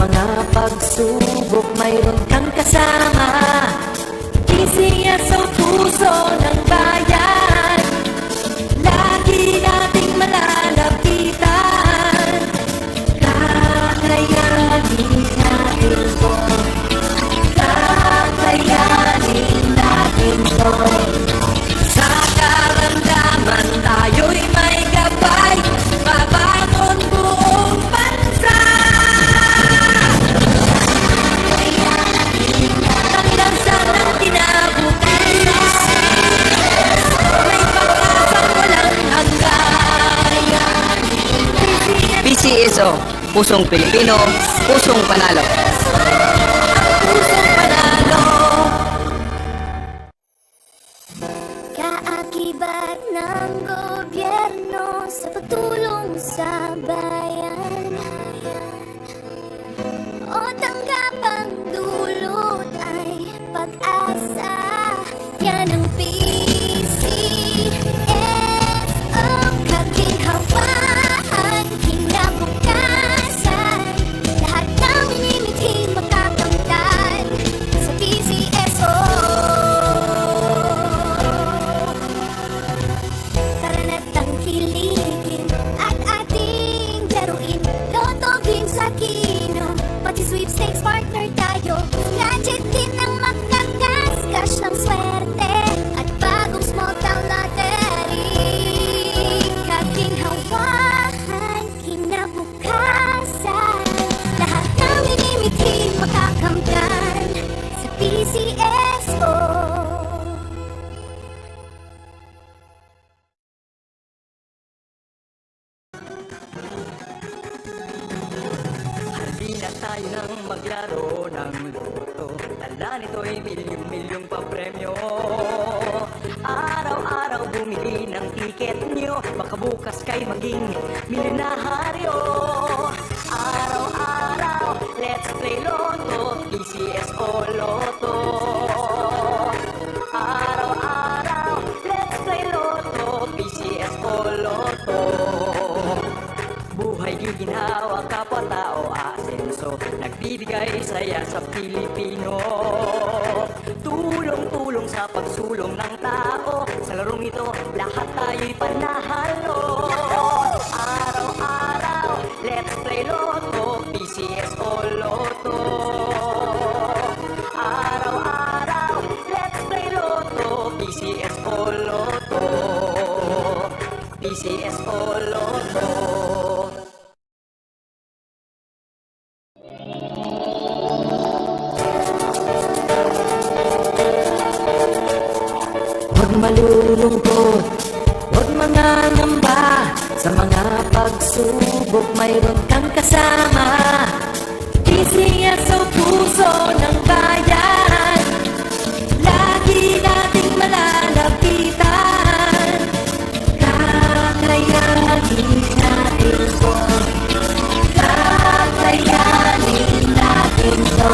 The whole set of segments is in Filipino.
mga pagsubok mayroon kang kasama. Isiya sa puso ng bayan, lagi nating malalapitan. Kakayanin natin to, kakayanin natin to. Sa karamdaman tayo'y may gabay, babangon buong bansa. Paglansa ng kinabukasan, may pag-asang walang hanggan. PCSO, Pusong Pilipino, Pusong Panalo. Pusong panalo. Kaakibat ng gobyerno sa pagtulong sa bayan, o tanggapang dulot ay pag-asa. Yan ang PCSO, kaginhawaan, kinabukasan. Lahat ng minimiting makakamtan sa PCSO. Karanatang kiligin at ating laruin, Lotto, Games sa Kino, pati sweepstakes partner tayo. Gadget din ang makakas-cash ng swerte at bagong small town lottery. Kaginhawahan, kinabukasan, lahat ng minimiting makakamtan sa PCSO. Halina tayo nang maglaro ng loto. Tala nito'y milyong-milyong papremyo. Araw-araw bumili ng tiket nyo, baka bukas kay maging milyonaryo. Araw-araw, let's play Lotto, PCSO Lotto. Araw-araw, let's play Lotto, PCSO Lotto. Buhay giginhawa, kapwa-tao asenso, nagbibigay saya sa Pilipino. Tulong-tulong sa pagsulong ng tao, sa larong ito lahat tayo'y panahalo. Araw-araw, let's play Lotto, PCSO Lotto. Araw-araw, let's play Lotto, PCSO Lotto. PCSO Lotto. Huwag malulungkot, huwag mangangamba. Sa mga pagsubok mayroon kang kasama. Isiya sa puso ng bayan, lagi nating malalapitan. Kakayanin natin to, kakayanin natin to.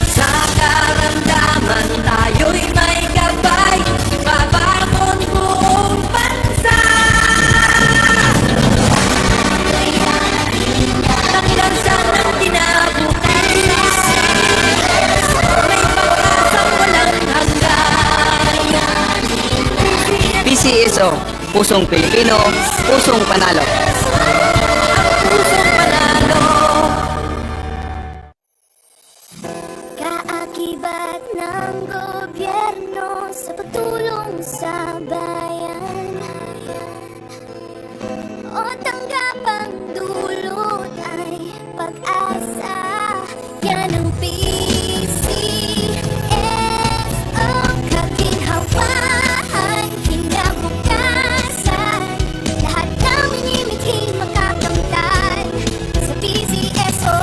Sa karamdaman tayo'y may gabay, babangon buong bansa. Paglansa ng kinabukasan, may pag-asang walang hanggan. PCSO, Pusong Pilipino, Pusong Panalo. Pusong panalo. Kaakibat ng gobyerno sa pagtulong sa bayan, o tanggapang dulot ay pag-asa. Yan ang PCSO, kaginhawaan, kinabukasan. Lahat ng minimiting makakamtan sa PCSO.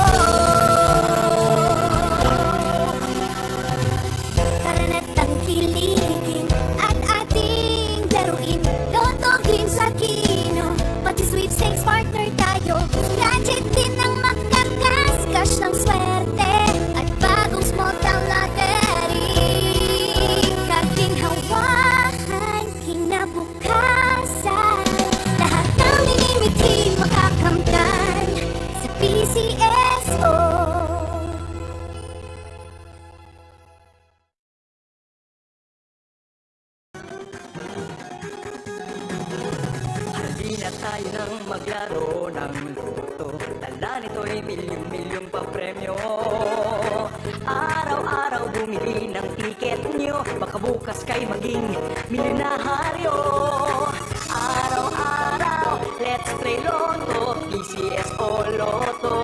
ang tiket nyo, baka bukas kay maging milyonaryo. Araw-araw, let's play Lotto, PCS o Lotto.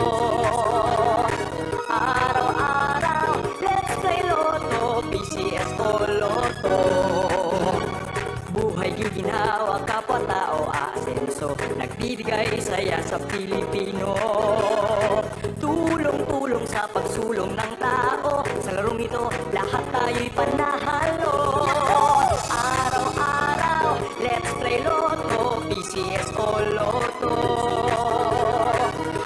Araw-araw, let's play Lotto, PCS o Lotto. Buhay giginawa, kapwa-tao aasenso, nagbibigay saya sa Pilipino. Tulong-tulong sa pagsulong ng tao, sa larong ito lahat tayo'y panahalo. Araw-araw, let's play Lotto, PCS o Lotto.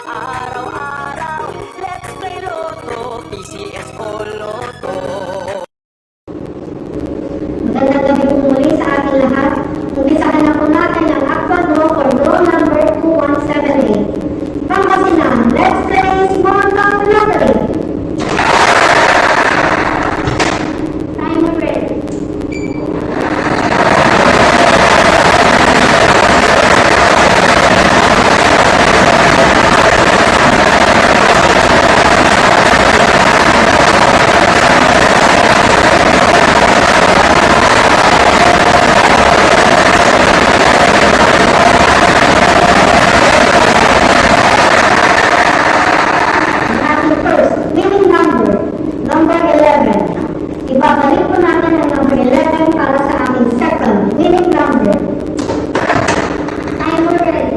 Araw-araw, let's play Lotto, PCS o Lotto. Magandang gabi po muli sa ating lahat. Umpisahan na po natin ang actual draw for draw number 2178. Pangasinan, let's play Small Cup Lottery. Timer ready. Ang ating first winning number, number 11. Ibabalik po natin ang number 11 para sa ating second winning number. Timer ready.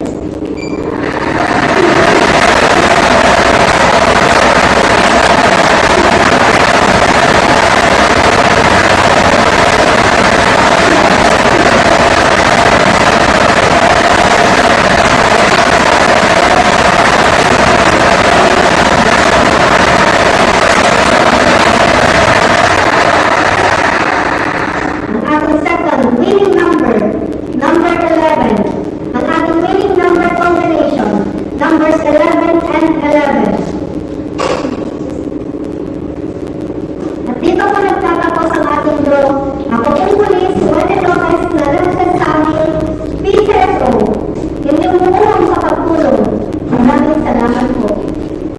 Ang ating second winning number, number 11. Ang ating winning number combination, numbers 11 and 11. At dito po nagtatapos ang ating draw